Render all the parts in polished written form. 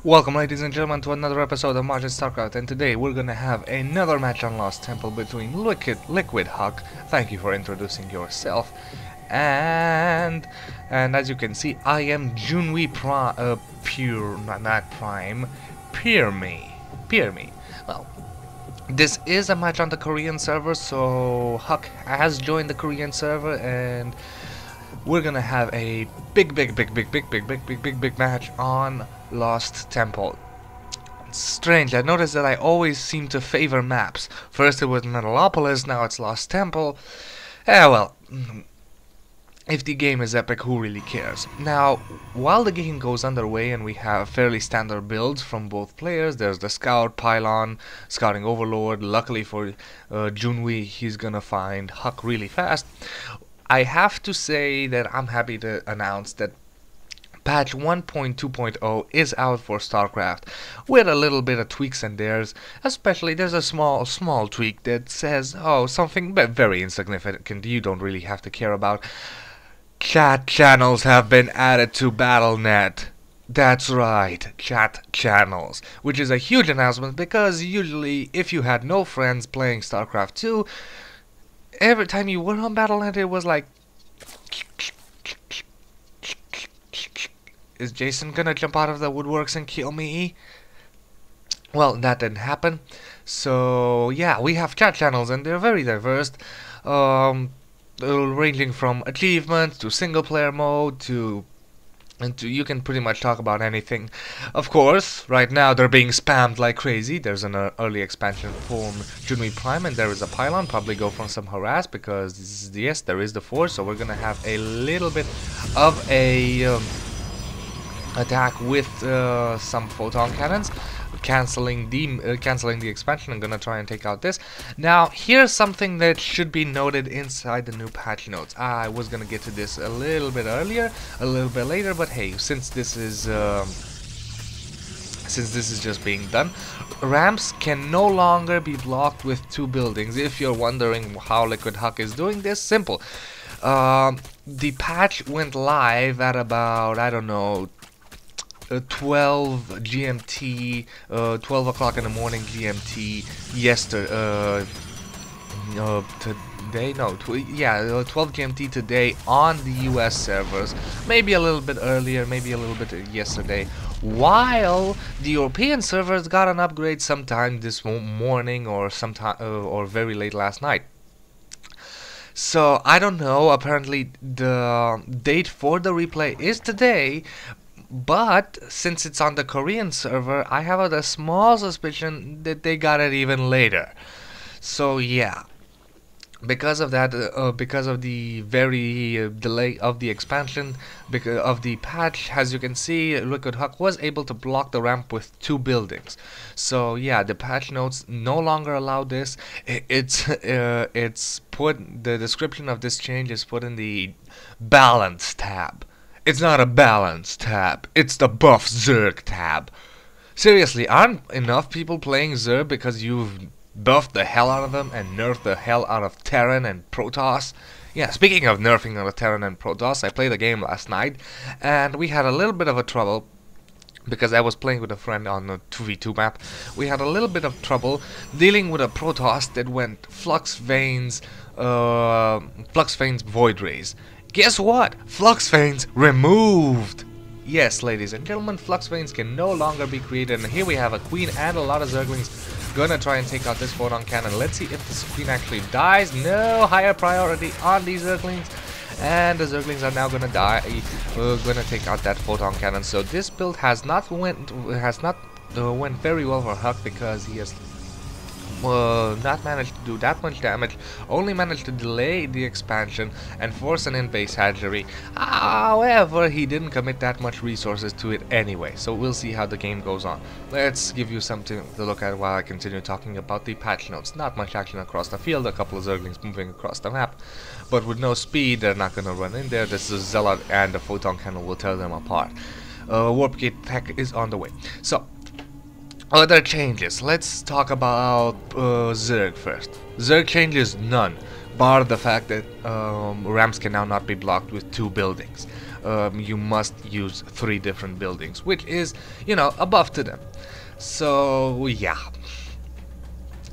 Welcome ladies and gentlemen to another episode of Majin Starcraft, and today we're gonna have another match on Lost Temple between LiquidHuK. Thank you for introducing yourself. And as you can see, IMJunwiPirme. Well, this is a match on the Korean server, so Huck has joined the Korean server, and we're gonna have a big match on Lost Temple. It's strange, I noticed that I always seem to favor maps. First it was Metalopolis, now it's Lost Temple. Well, if the game is epic, who really cares? Now, while the game goes underway and we have fairly standard builds from both players, there's the Scout, Pylon, Scouting Overlord. Luckily for Junwi, he's gonna find Huck really fast. I have to say that I'm happy to announce that patch 1.2.0 is out for Starcraft, with a little bit of tweaks and there's there's a small tweak that says, oh, something very insignificant you don't really have to care about. Chat channels have been added to BattleNet. That's right, chat channels, which is a huge announcement because usually if you had no friends playing Starcraft 2, every time you were on BattleNet, it was like, is Jason gonna jump out of the woodworks and kill me? Well, that didn't happen. So yeah, we have chat channels and they're very diverse, ranging from achievements to single player mode to you can pretty much talk about anything. Of course, right now they're being spammed like crazy. There's an early expansion for IMJunwiPirme, and there is a Pylon. Probably go for some harass because yes, there is the Force. So we're gonna have a little bit of a attack with some photon cannons, canceling the expansion. I'm gonna try and take out this. Now here's something that should be noted inside the new patch notes. I was gonna get to this a little bit later, but hey, since this is just being done, ramps can no longer be blocked with two buildings. If you're wondering how LiquidHuK is doing this, simple. The patch went live at about, I don't know, 12 GMT, 12 o'clock in the morning GMT today, no, 12 GMT today on the US servers, maybe a little bit earlier, maybe a little bit yesterday, while the European servers got an upgrade sometime this morning or sometime or very late last night. So I don't know, apparently the date for the replay is today, but since it's on the Korean server, I have a small suspicion that they got it even later. So yeah, because of that, because of the very delay of the expansion, because of the patch, as you can see, LiquidHuK was able to block the ramp with two buildings. So yeah, the patch notes no longer allow this. It's put, the description of this change is put in the balance tab. It's not a balance tab, it's the buff Zerg tab. Seriously, aren't enough people playing Zerg because you've buffed the hell out of them and nerfed the hell out of Terran and Protoss? Yeah, speaking of nerfing out of Terran and Protoss, I played a game last night and we had a little bit of a trouble because I was playing with a friend on a 2v2 map. We had a little bit of trouble dealing with a Protoss that went Flux Veins Void Rays. Guess what? Flux Veins removed! Yes, ladies and gentlemen, Flux Veins can no longer be created, and here we have a queen and a lot of Zerglings gonna try and take out this photon cannon. Let's see if this queen actually dies. No, higher priority on these Zerglings, and the Zerglings are now gonna die. We're gonna take out that photon cannon. So this build has not went very well for Huck because he has not managed to do that much damage, only managed to delay the expansion and force an in-base hatchery. However, he didn't commit that much resources to it anyway, so we'll see how the game goes on. Let's give you something to look at while I continue talking about the patch notes. Not much action across the field, a couple of Zerglings moving across the map, but with no speed, they're not gonna run in there. This is Zealot and the photon cannon will tear them apart. Warp gate tech is on the way. So, other changes. Let's talk about Zerg first. Zerg changes none, bar the fact that ramps can now not be blocked with two buildings. you must use 3 different buildings, which is, you know, a buff to them. So yeah,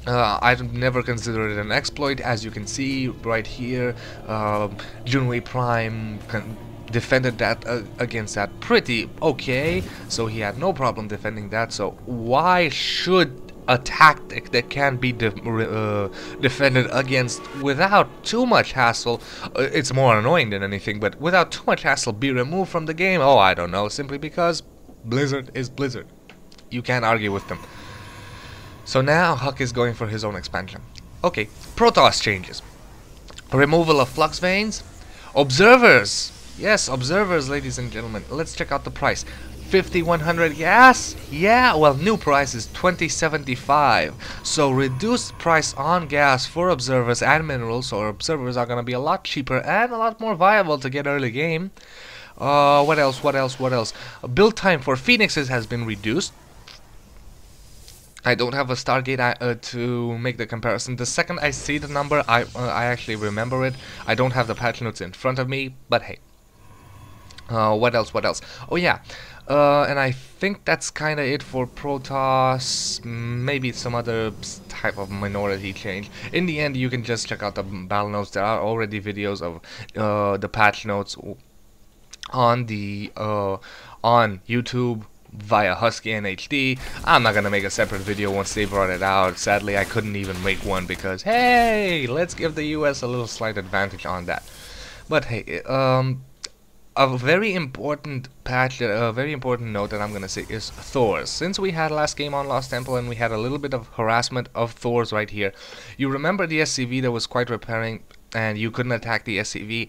I've never considered it an exploit. As you can see right here, IMJunwiPirme defended that against that pretty okay, so he had no problem defending that. So why should a tactic that can be defended against without too much hassle, it's more annoying than anything, but without too much hassle, be removed from the game? Oh, I don't know, simply because Blizzard is Blizzard. You can't argue with them. So now HuK is going for his own expansion. Okay, Protoss changes. Removal of flux veins. Observers. Yes, observers, ladies and gentlemen. Let's check out the price. 5,100 gas? Yeah, well, new price is 2075. So reduced price on gas for observers and minerals. So observers are gonna be a lot cheaper and a lot more viable to get early game. What else? Build time for phoenixes has been reduced. I don't have a Stargate to make the comparison. The second I see the number, I actually remember it. I don't have the patch notes in front of me, but hey. What else? Oh yeah, and I think that's kind of it for Protoss. Maybe some other type of minority change. In the end, you can just check out the battle notes. There are already videos of the patch notes on the on YouTube via Husky NHD. I'm not gonna make a separate video once they brought it out. Sadly, I couldn't even make one because, hey, let's give the US a little slight advantage on that. But hey, a very important patch, a very important note that I'm gonna say is Thors. Since we had last game on Lost Temple and we had a little bit of harassment of Thors right here, you remember the SCV that was quite repairing and you couldn't attack the SCV.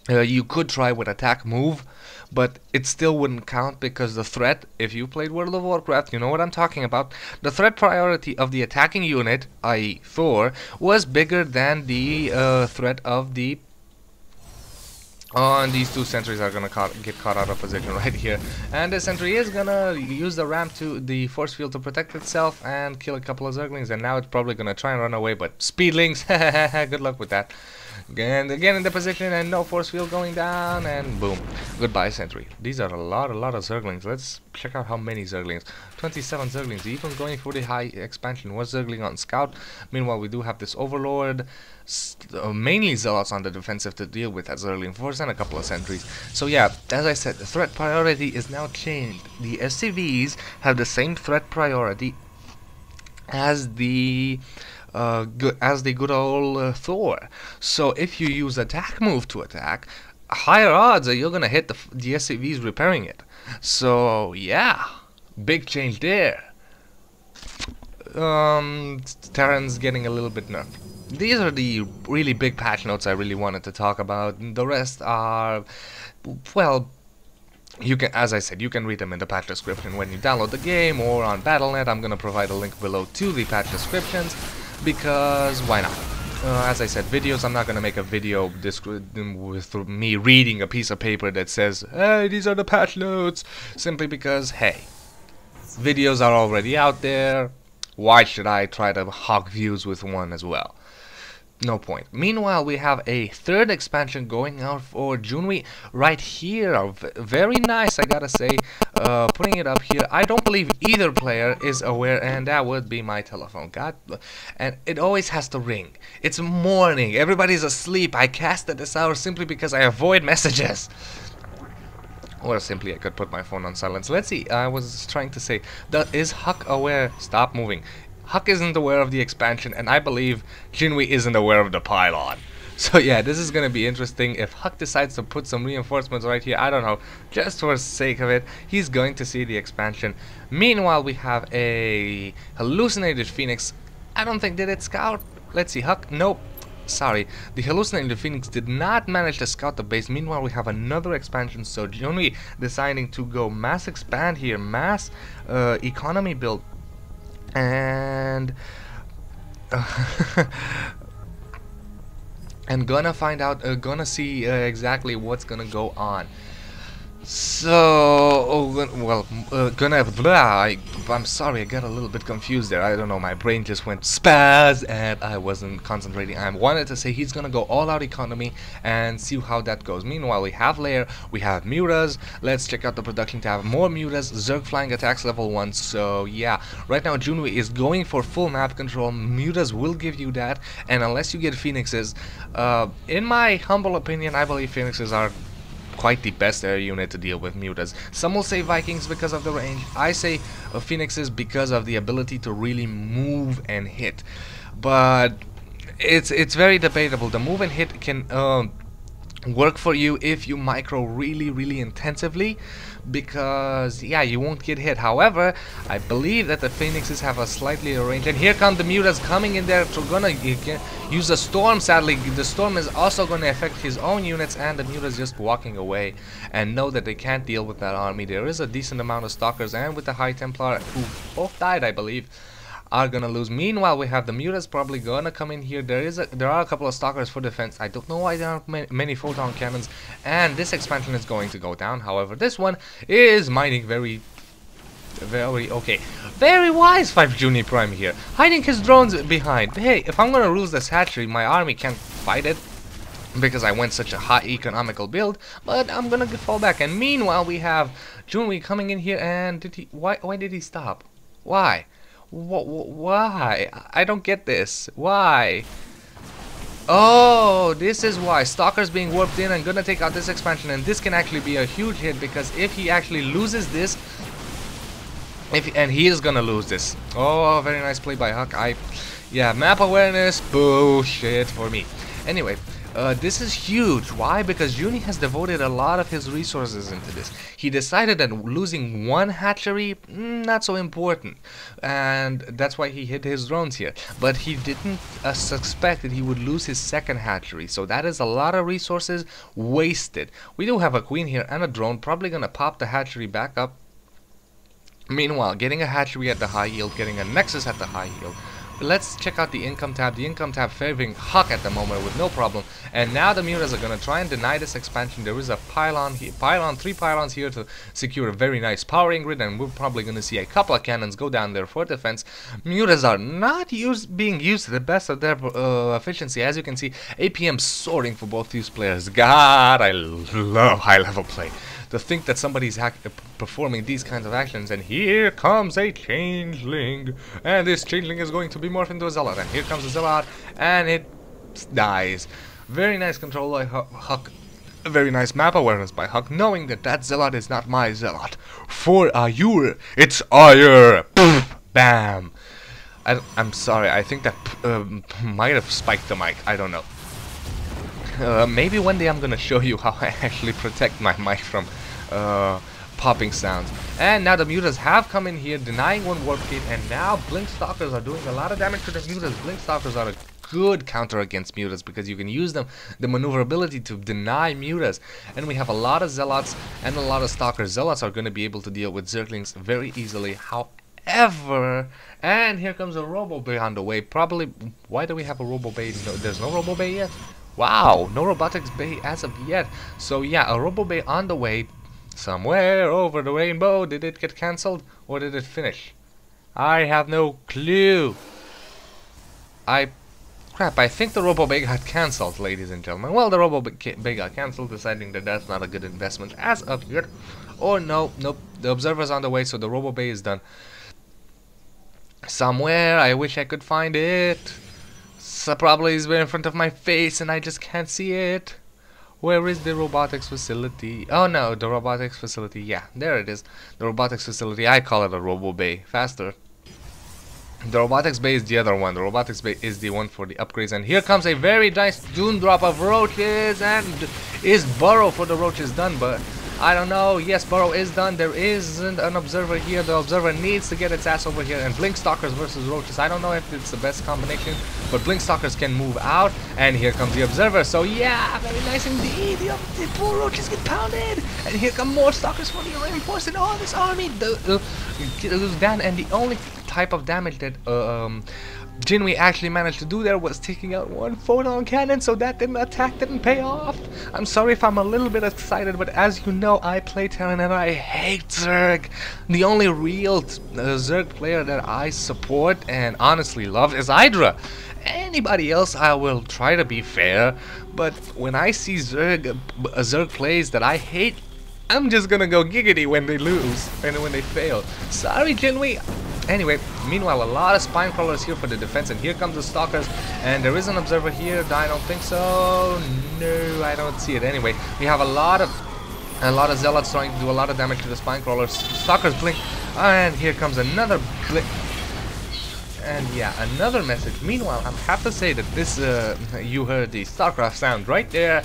You could try with attack move, but it still wouldn't count because the threat, if you played World of Warcraft, you know what I'm talking about, the threat priority of the attacking unit, i.e. Thor, was bigger than the threat of the... and these 2 sentries are gonna get caught out of position right here, and the sentry is gonna use the ramp to the force field to protect itself and kill a couple of Zerglings, and now it's probably gonna try and run away, but speedlings, good luck with that. And again in the position and no force field going down, and boom, goodbye sentry. These are a lot of Zerglings. Let's check out how many Zerglings. 27 Zerglings, even going for the high expansion. Was Zergling on scout. Meanwhile, we do have this overlord, mainly zealots on the defensive to deal with as Zergling force, and a couple of sentries. So yeah, as I said, the threat priority is now changed. The SCVs have the same threat priority as the good old Thor. So if you use attack move to attack, higher odds that you're gonna hit the SCVs repairing it. So yeah, big change there. Terran's getting a little bit nerfed. These are the really big patch notes I really wanted to talk about. The rest are, well, you can, as I said, you can read them in the patch description when you download the game or on Battle.net. I'm gonna provide a link below to the patch descriptions because why not? As I said, videos, I'm not gonna make a video with me reading a piece of paper that says, hey, these are the patch notes, simply because, hey, videos are already out there. Why should I try to hog views with one as well? No point. Meanwhile, we have a 3rd expansion going out for Junwi right here. Very nice, I gotta say. Putting it up here. I don't believe either player is aware, and that would be my telephone. God, and it always has to ring. It's morning. Everybody's asleep. I cast at this hour simply because I avoid messages. Or simply I could put my phone on silence. Let's see. I was trying to say, is HuK aware? Stop moving. HuK isn't aware of the expansion, and I believe Junwi isn't aware of the pylon. So yeah, this is gonna be interesting. If HuK decides to put some reinforcements right here, I don't know, just for the sake of it, he's going to see the expansion. Meanwhile, we have a hallucinated phoenix. I don't think, did it scout? Let's see, HuK, nope. Sorry, the hallucinated phoenix did not manage to scout the base. Meanwhile, we have another expansion, so Junwi deciding to go mass expand here, mass economy build. And and gonna find out, gonna see exactly what's gonna go on. So, I'm sorry, I got a little bit confused there. I don't know, my brain just went spaz and I wasn't concentrating. I wanted to say he's gonna go all out economy and see how that goes. Meanwhile, we have Lair, we have Mutas. Let's check out the production tab. More Mutas, Zerg flying attacks level 1. So yeah, right now Junwi is going for full map control. Mutas will give you that, and unless you get Phoenixes, in my humble opinion, I believe Phoenixes are quite the best air unit to deal with Mutas. Some will say Vikings because of the range. I say Phoenixes because of the ability to really move and hit. But it's very debatable. The move and hit can work for you if you micro really intensively, because yeah, you won't get hit. However, I believe that the Phoenixes have a slightly range, and here come the Mutas coming in there to gonna use a storm. Sadly, the storm is also gonna affect his own units, and the Mutas just walking away and know that they can't deal with that army. There is a decent amount of stalkers, and with the High Templar, who both died, I believe, are gonna lose. Meanwhile, we have the Mutas probably gonna come in here. There are a couple of stalkers for defense. I don't know why there aren't many photon cannons, and this expansion is going to go down. However, this one is mining very okay. Very wise 5JunwiPirme here, hiding his drones behind. Hey, if I'm gonna lose this hatchery, my army can't fight it because I went such a high economical build, but I'm gonna fall back. And meanwhile, we have Junwi coming in here, and why did he stop? Why? Why? I don't get this. Why? Oh, this is why. Stalkers being warped in and gonna take out this expansion, and this can actually be a huge hit, because if he actually loses this, and he is gonna lose this. Oh, very nice play by Huck. Yeah, map awareness, bullshit for me. Anyway, this is huge. Why? Because Junwi has devoted a lot of his resources into this. He decided that losing one hatchery, not so important, and that's why he hid his drones here. But he didn't suspect that he would lose his second hatchery, so that is a lot of resources wasted. We do have a queen here and a drone, probably gonna pop the hatchery back up. Meanwhile, getting a hatchery at the high yield, getting a nexus at the high yield. Let's check out the income tab. The income tab favoring Huck at the moment with no problem. And now the Mutas are gonna try and deny this expansion. There is a pylon here, three pylons here to secure a very nice powering grid, and we're probably gonna see a couple of cannons go down there for defense. Mutas are not being used to the best of their efficiency. As you can see, APM soaring for both these players. God, I love high level play. To think that somebody's performing these kinds of actions, and here comes a changeling, and this changeling is going to be morphed into a zealot, and here comes a zealot, and it dies. Very nice control by Huck. Very nice map awareness by Huck, knowing that that zealot is not my zealot. For Ayur, it's Ayur. Bam. I'm sorry, I think that might have spiked the mic. I don't know. Maybe one day I'm gonna show you how I actually protect my mic from popping sounds. And now the Mutas have come in here, denying one warp gate, and now Blink Stalkers are doing a lot of damage to the Mutas. Blink Stalkers are a good counter against Mutas, because you can use them, the maneuverability, to deny Mutas. And we have a lot of Zealots and a lot of Stalkers. Zealots are gonna be able to deal with Zerglings very easily. However, and here comes a Robo Bay on the way. Probably, why do we have a Robo Bay? No, there's no Robo Bay yet? Wow, no robotics bay as of yet. So yeah, a Robo Bay on the way somewhere over the rainbow. Did it get cancelled or did it finish? I have no clue. Crap, I think the Robo Bay got cancelled, ladies and gentlemen. Well, the Robo Bay got cancelled, deciding that that's not a good investment as of yet. Or nope, the observer's on the way, so the Robo Bay is done. Somewhere, I wish I could find it. So probably is right in front of my face and I just can't see it. Where is the robotics facility? Oh no, the robotics facility. Yeah, there it is. The robotics facility. I call it a Robo Bay. Faster. The robotics bay is the other one. The robotics bay is the one for the upgrades. And here comes a very nice Dune drop of roaches. And is burrow for the roaches done? But I don't know. Yes, burrow is done. There isn't an observer here. The observer needs to get its ass over here. And Blink Stalkers versus roaches. I don't know if it's the best combination, but Blink Stalkers can move out. And here comes the observer. So yeah, very nice indeed. The poor roaches get pounded. And here come more stalkers for the reinforcement. This army goes down. And the only type of damage that Jinwi actually managed to do there was taking out one photon cannon, so that attack didn't pay off. I'm sorry if I'm a little bit excited, but as you know, I play Terran and I hate Zerg. The only real Zerg player that I support and honestly love is Hydra. Anybody else, I will try to be fair, but when I see Zerg plays that I hate, I'm just gonna go giggity when they lose and when they fail. Sorry, Jinwi. Anyway, meanwhile, a lot of spine crawlers here for the defense, and here comes the stalkers, and there is an observer here. I don't think so. No, I don't see it. Anyway, we have a lot of zealots trying to do a lot of damage to the spine crawlers. Stalkers blink, and here comes another blink. And yeah, another message. Meanwhile, I have to say that this, you heard the Starcraft sound right there.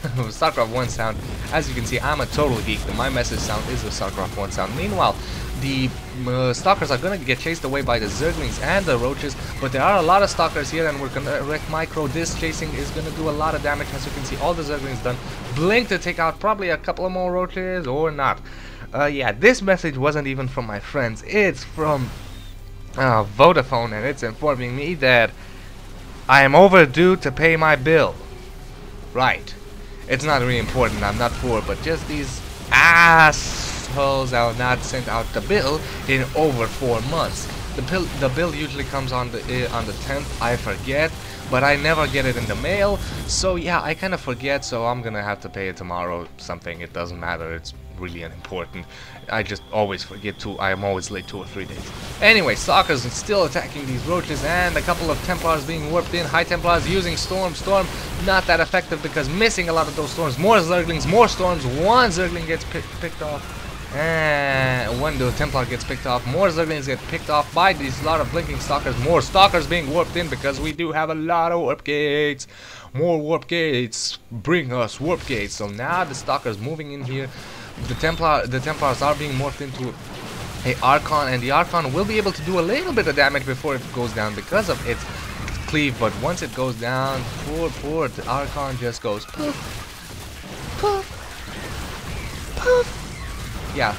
Starcraft 1 sound. As you can see, I'm a total geek. My message sound is the Starcraft 1 sound. Meanwhile, the stalkers are gonna get chased away by the zerglings and the roaches, but there are a lot of stalkers here, and we're gonna wreck micro. This chasing is gonna do a lot of damage. As you can see, all the zerglings done. Blink to take out probably a couple of more roaches or not. Yeah, this message wasn't even from my friends. It's from Vodafone, and it's informing me that I am overdue to pay my bill. Right. It's not really important. I'm not poor, but just these assholes have not sent out the bill in over 4 months. The bill usually comes on the 10th. I forget, but I never get it in the mail. So yeah, I kind of forget. So I'm gonna have to pay it tomorrow. Something. It doesn't matter. It's really unimportant. I just always forget to. I am always late 2 or 3 days. Anyway, stalkers still attacking these roaches, and a couple of Templars being warped in. High Templars using Storm. Storm not that effective because missing a lot of those storms. More Zerglings, more storms. One Zergling gets picked off. And when the Templar gets picked off, more Zerglings get picked off by these lot of blinking stalkers. More stalkers being warped in because we do have a lot of warp gates. More warp gates bring us warp gates. So now the stalkers moving in here. The Templars are being morphed into a Archon, and the Archon will be able to do a little bit of damage before it goes down because of its cleave. But once it goes down, poor the Archon just goes poof, poof, poof. Yeah.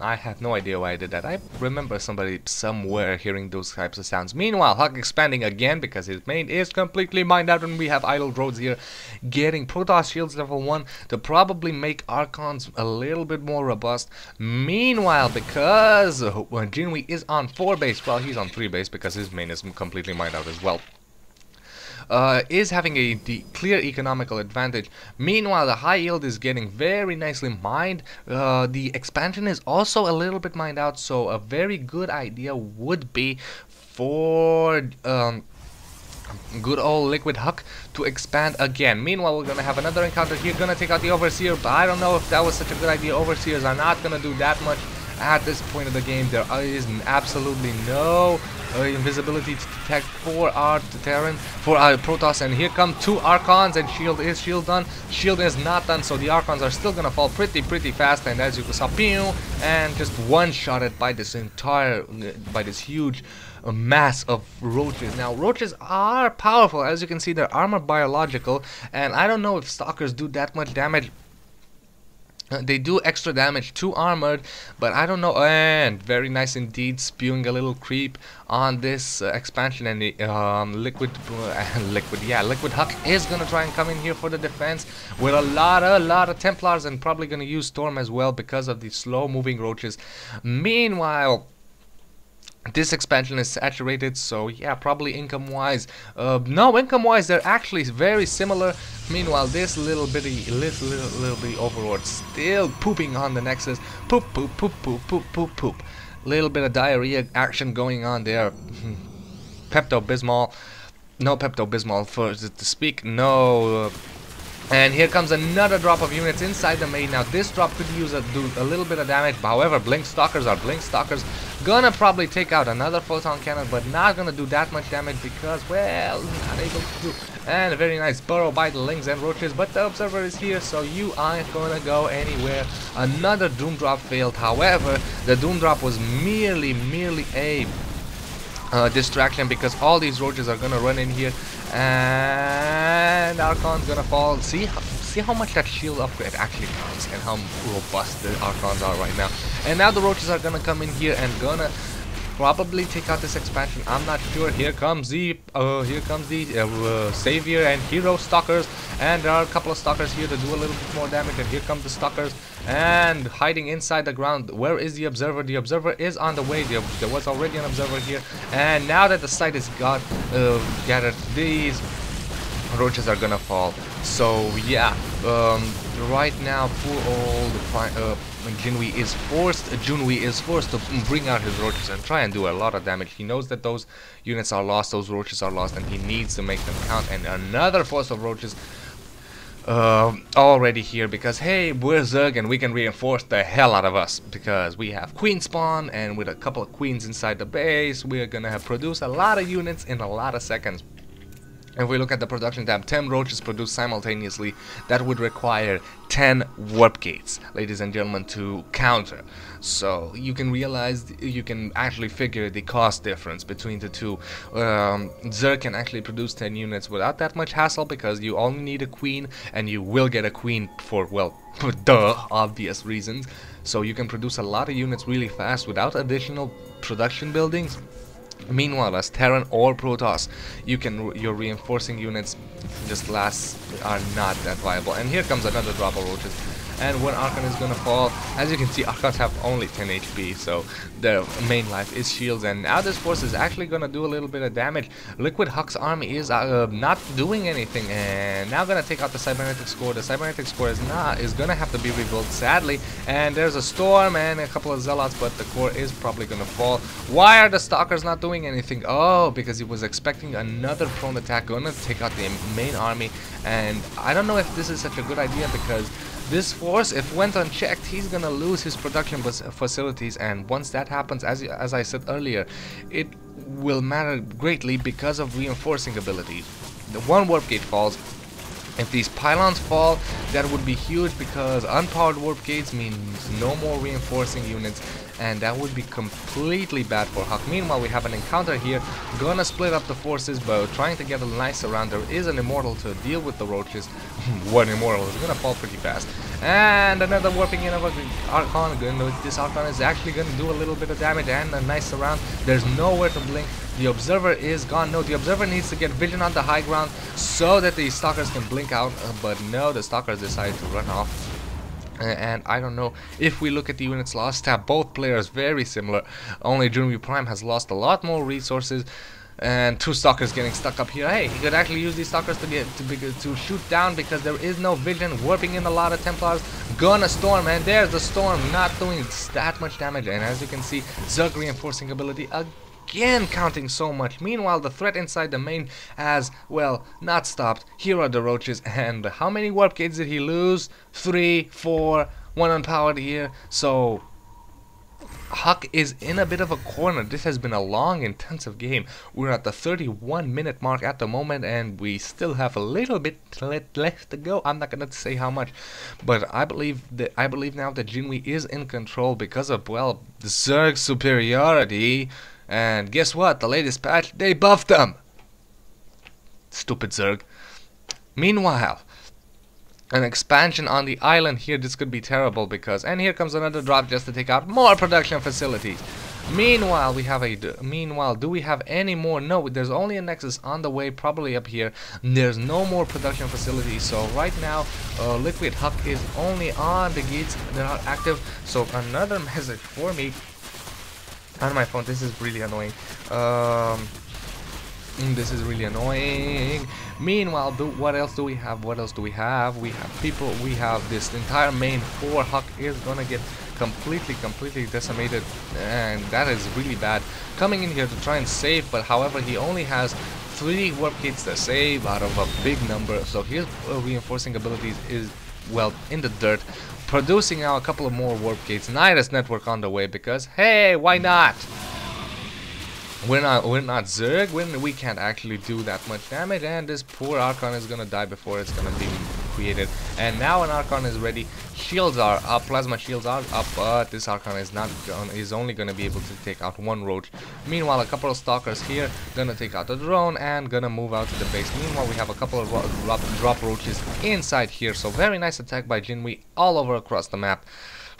I have no idea why I did that. I remember somebody somewhere hearing those types of sounds. Meanwhile, HuK expanding again because his main is completely mined out, and we have idle roads here getting Protoss shields level 1 to probably make Archons a little bit more robust. Meanwhile, because Jinwi is on 4 base, well, he's on 3 base because his main is completely mined out as well. Is having a clear economical advantage. Meanwhile, the high yield is getting very nicely mined. The expansion is also a little bit mined out, so a very good idea would be for good old LiquidHuK to expand again. Meanwhile, we're gonna have another encounter here, gonna take out the Overseer, but I don't know if that was such a good idea. Overseers are not gonna do that much at this point of the game. There is absolutely no invisibility to detect for our Terran, for our Protoss, and here come 2 Archons, and shield done? Shield is not done, so the Archons are still gonna fall pretty fast, and as you saw, pew, and just one-shotted by this huge mass of roaches. Now, roaches are powerful. As you can see, they're armored biological, and I don't know if stalkers do that much damage. They do extra damage to armored, but I don't know. And very nice indeed, spewing a little creep on this expansion, and the LiquidHuK is gonna try and come in here for the defense with a lot of Templars, and probably gonna use Storm as well because of the slow-moving roaches. Meanwhile, this expansion is saturated, so yeah, probably income-wise. No, income-wise, they're actually very similar. Meanwhile, this little bitty overlord still pooping on the Nexus. Poop, poop, poop, poop, poop, poop, poop. Little bit of diarrhea action going on there. Pepto-Bismol. No Pepto-Bismol for to speak. No. And here comes another drop of units inside the main. Now this drop could do a little bit of damage. However, Blink Stalkers are Blink Stalkers. Gonna probably take out another Photon Cannon, but not gonna do that much damage because, well, not able to do. And a very nice burrow by the Lings and Roaches, but the Observer is here, so you aren't gonna go anywhere. Another Doom Drop failed. However, the Doom Drop was merely a distraction because all these roaches are gonna run in here, and Archon's gonna fall. See how much that shield upgrade actually counts and how robust the Archons are right now. And now the roaches are gonna come in here and gonna probably take out this expansion. I'm not sure. Here comes the savior and hero stalkers, and there are a couple of stalkers here to do a little bit more damage. And here come the stalkers and hiding inside the ground. Where is the observer? The observer is on the way. There was already an observer here, and now that the site is gathered, these roaches are gonna fall. So yeah, right now poor old Junwi is forced to bring out his roaches and try and do a lot of damage. He knows that those units are lost, those roaches are lost, and he needs to make them count. And another force of roaches already here, because hey, we're Zerg and we can reinforce the hell out of us, because we have queen spawn, and with a couple of queens inside the base, we're gonna produce a lot of units in a lot of seconds. If we look at the production tab, 10 roaches produced simultaneously, that would require 10 warp gates, ladies and gentlemen, to counter. So you can realize, you can actually figure the cost difference between the two. Zerg can actually produce 10 units without that much hassle, because you only need a queen, and you will get a queen for, well, duh, obvious reasons. So you can produce a lot of units really fast without additional production buildings. Meanwhile, as Terran or Protoss, your reinforcing units just are not that viable. And here comes another drop of roaches. And when Archon is gonna fall, as you can see, Archons have only 10 HP, so their main life is shields. And now this force is actually gonna do a little bit of damage. LiquidHuK's army is not doing anything, and now gonna take out the cybernetics core. The cybernetics core is gonna have to be rebuilt, sadly. And there's a storm and a couple of zealots, but the core is probably gonna fall. Why are the stalkers not doing anything? Oh, because he was expecting another prone attack, gonna take out the main army. And I don't know if this is such a good idea, because this force, if went unchecked, he's gonna lose his production facilities, and once that happens, as I said earlier, it will matter greatly because of reinforcing abilities. The one warp gate falls. If these pylons fall, that would be huge, because unpowered warp gates means no more reinforcing units, and that would be completely bad for HuK. Meanwhile, we have an encounter here, gonna split up the forces, but trying to get a nice surround. There is an immortal to deal with the roaches. One immortal is gonna fall pretty fast. And another warping in of an Archon. This Archon is actually gonna do a little bit of damage and a nice surround. There's nowhere to blink. The observer is gone. No, the observer needs to get vision on the high ground so that the stalkers can blink out, but no, the stalkers decided to run off. And I don't know, if we look at the units lost tab, both players very similar. Only IMJunwiPirme has lost a lot more resources, and two stalkers getting stuck up here. Hey, he could actually use these stalkers to shoot down, because there is no vision. Warping in a lot of Templars, gonna storm, and there's the storm, not doing that much damage. And as you can see, Zerg reinforcing ability again counting so much. Meanwhile, the threat inside the main has, well, not stopped. Here are the roaches, and how many warp gates did he lose? 3, 4, 1 unpowered here. So HuK is in a bit of a corner. This has been a long, intensive game. We're at the 31-minute mark at the moment, and we still have a little bit left to go. I'm not gonna say how much, but I believe now that Junwi is in control because of, well, the Zerg superiority. And guess what? The latest patch, they buffed them. Stupid Zerg. Meanwhile, an expansion on the island here, this could be terrible, because, and here comes another drop just to take out more production facilities. Meanwhile, do we have any more? No, there's only a Nexus on the way, probably up here. There's no more production facilities, so right now, LiquidHuK is only on the gates that are active. So another message for me on my phone. This is really annoying. This is really annoying. Meanwhile, what else do we have? We have people. We have this entire main for HuK is gonna get completely decimated, and that is really bad. Coming in here to try and save, but however, he only has 3 warp gates to save out of a big number. So his reinforcing abilities is, well, in the dirt. Producing now a couple of more warp gates. Nidus network on the way, because hey, why not? We're not Zerg. We can't actually do that much damage, and this poor Archon is gonna die before it's gonna be created. And now an Archon is ready. Shields are up, plasma shields are up, but this Archon is only gonna be able to take out 1 roach. Meanwhile, a couple of stalkers here gonna take out the drone and gonna move out to the base. Meanwhile, we have a couple of drop roaches inside here. So very nice attack by Junwi all over across the map.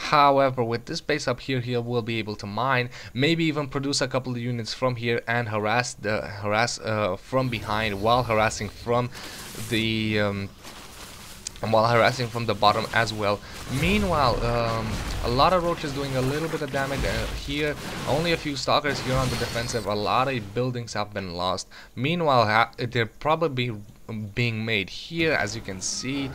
However, with this base up here, he will be able to mine, maybe even produce a couple of units from here and harass from behind while harassing from the bottom as well. Meanwhile, a lot of roaches doing a little bit of damage here. Only a few stalkers here on the defensive. A lot of buildings have been lost. Meanwhile, they're probably being made here, as you can see.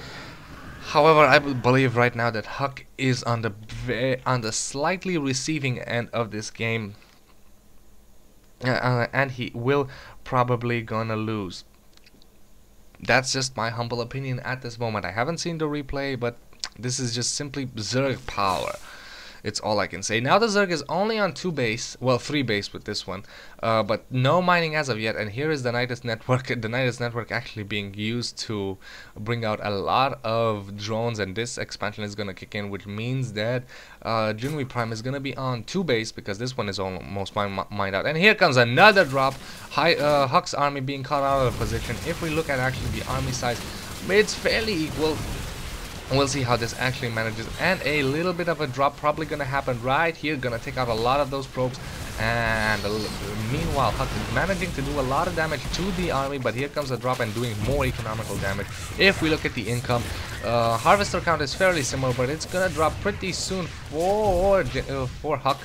However, I believe right now that HuK is on the slightly receiving end of this game, and he will probably gonna lose. That's just my humble opinion at this moment. I haven't seen the replay, but this is just simply Zerg power. It's all I can say. Now the Zerg is only on 2 base, well 3 base with this one, but no mining as of yet. And here is the Nidus network. The Nidus network actually being used to bring out a lot of drones, and this expansion is gonna kick in, which means that IMJunwiPirme is gonna be on 2 base because this one is almost mined out. And here comes another drop. HuK's army being caught out of position. If we look at actually the army size, it's fairly equal. We'll see how this actually manages, and a little bit of a drop probably gonna happen right here, gonna take out a lot of those probes. And meanwhile, HuK is managing to do a lot of damage to the army, but here comes a drop and doing more economical damage. If we look at the income, harvester count is fairly similar, but it's gonna drop pretty soon for HuK.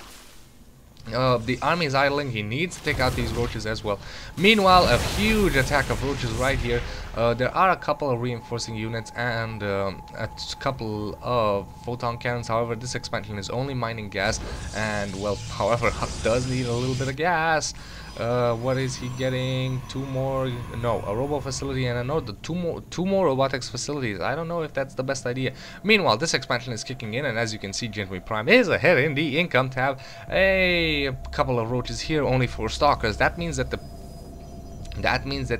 The army is idling. He needs to take out these roaches as well. Meanwhile, a huge attack of roaches right here. There are a couple of reinforcing units and a couple of photon cannons. However, this expansion is only mining gas, and well, however, HuK does need a little bit of gas. What is he getting? 2 more? No, a robo facility and another two more robotics facilities. I don't know if that's the best idea. Meanwhile, this expansion is kicking in, and as you can see, IMJunwiPirme is ahead in the income tab. A couple of roaches here, only 4 stalkers. That means that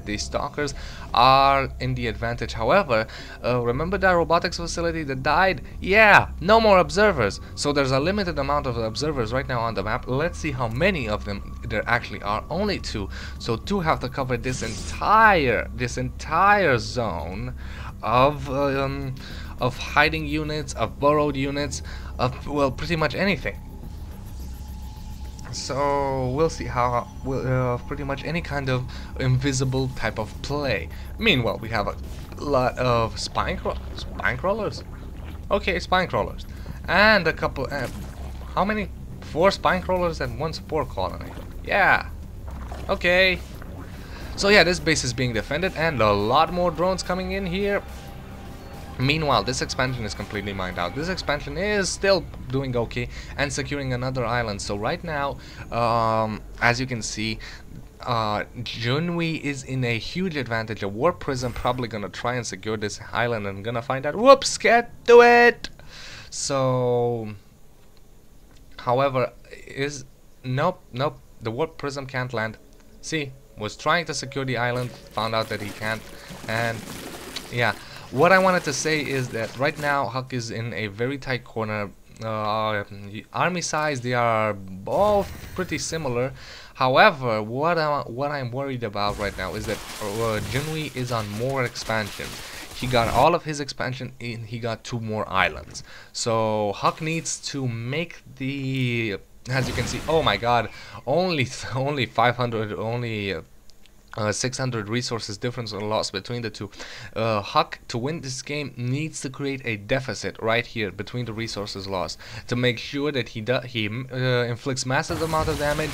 the stalkers are in the advantage. However, remember that robotics facility that died? Yeah, no more observers. So there's a limited amount of observers right now on the map. Let's see how many of them there actually are. Only 2. So 2 have to cover this entire zone of hiding units, of burrowed units, of, well, pretty much anything. So we'll see how pretty much any kind of invisible type of play. Meanwhile, we have a lot of spine crawlers. Okay, spine crawlers, and a couple. How many? 4 spine crawlers and 1 support colony. Yeah. Okay. So yeah, this base is being defended, and a lot more drones coming in here. Meanwhile, this expansion is completely mined out. This expansion is still doing okay and securing another island. So right now, as you can see, Junwi is in a huge advantage. A warp prism probably gonna try and secure this island, and gonna find out. Whoops, get to it. So, however, nope. The warp prism can't land. See, was trying to secure the island, found out that he can't, and yeah. What I wanted to say is that right now HuK is in a very tight corner. Army size, they are both pretty similar. However, what I'm worried about right now is that Junwi is on more expansion. He got all of his expansion in. He got 2 more islands. So HuK needs to make the, as you can see, oh my God, only 500, only 600 resources difference or loss between the 2. HuK, to win this game, needs to create a deficit right here between the resources lost to make sure that he inflicts massive amount of damage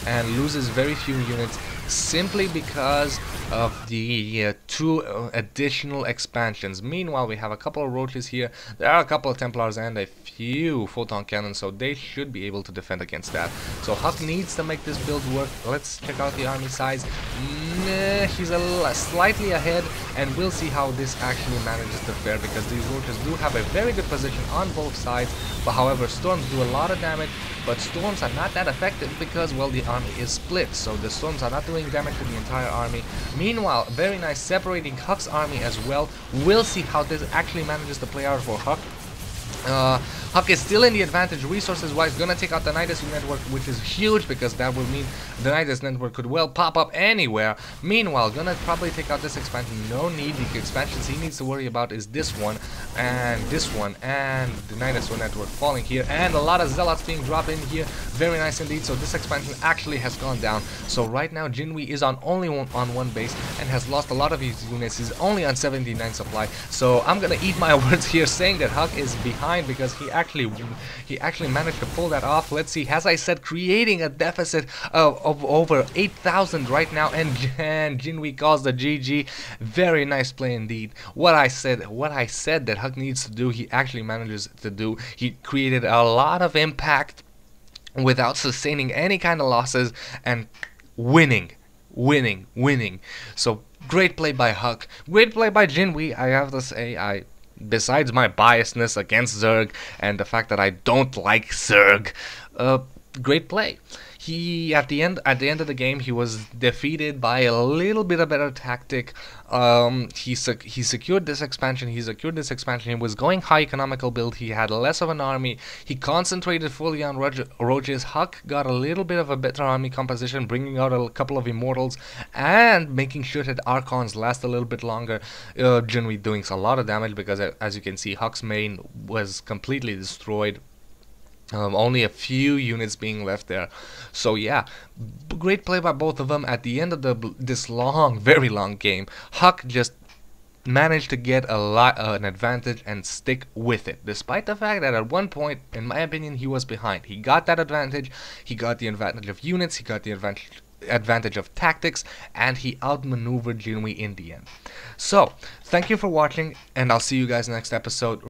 and loses very few units, simply because of the 2 additional expansions. Meanwhile, we have a couple of roaches here. There are a couple of Templars and a few photon cannons, so they should be able to defend against that. So HuK needs to make this build work. Let's check out the army size. He's slightly ahead, and we'll see how this actually manages to fare, because these roaches do have a very good position on both sides. But however, storms do a lot of damage, but storms are not that effective because, well, the army is split, so the storms are not doing damage to the entire army. Meanwhile, very nice separating HuK's army as well. We'll see how this actually manages to play out for HuK. HuK is still in the advantage resources wise, gonna take out the Nidus network, which is huge because that will mean the Nidus network could well pop up anywhere. Meanwhile, gonna probably take out this expansion. No need. The expansions he needs to worry about is this one, and the Nidus network falling here, and a lot of zealots being dropped in here. Very nice indeed. So this expansion actually has gone down. So right now Jinwi is on only one base and has lost a lot of his units. He's only on 79 supply. So I'm gonna eat my words here saying that HuK is behind because he actually managed to pull that off. Let's see, as I said, creating a deficit of over 8,000 right now, and Jinwi calls the GG. Very nice play indeed. What I said that HuK needs to do, he actually manages to do. He created a lot of impact without sustaining any kind of losses and winning. So great play by HuK, great play by Jinwi. I have to say, besides my biasness against Zerg and the fact that I don't like Zerg, great play. He at the end of the game, he was defeated by a little bit of better tactic. He secured this expansion. He was going high economical build. He had less of an army. He concentrated fully on roaches. HuK got a little bit of a better army composition, bringing out a couple of immortals and making sure that Archons last a little bit longer. Jinwi doing a lot of damage because, as you can see, HuK's main was completely destroyed. Only a few units being left there. So yeah, great play by both of them. At the end of this very long game, HuK just managed to get an advantage and stick with it, despite the fact that at one point, in my opinion, he was behind. He got that advantage. He got the advantage of units. He got the advantage of tactics, and he outmaneuvered Jinwi in the end. So thank you for watching, and I'll see you guys next episode.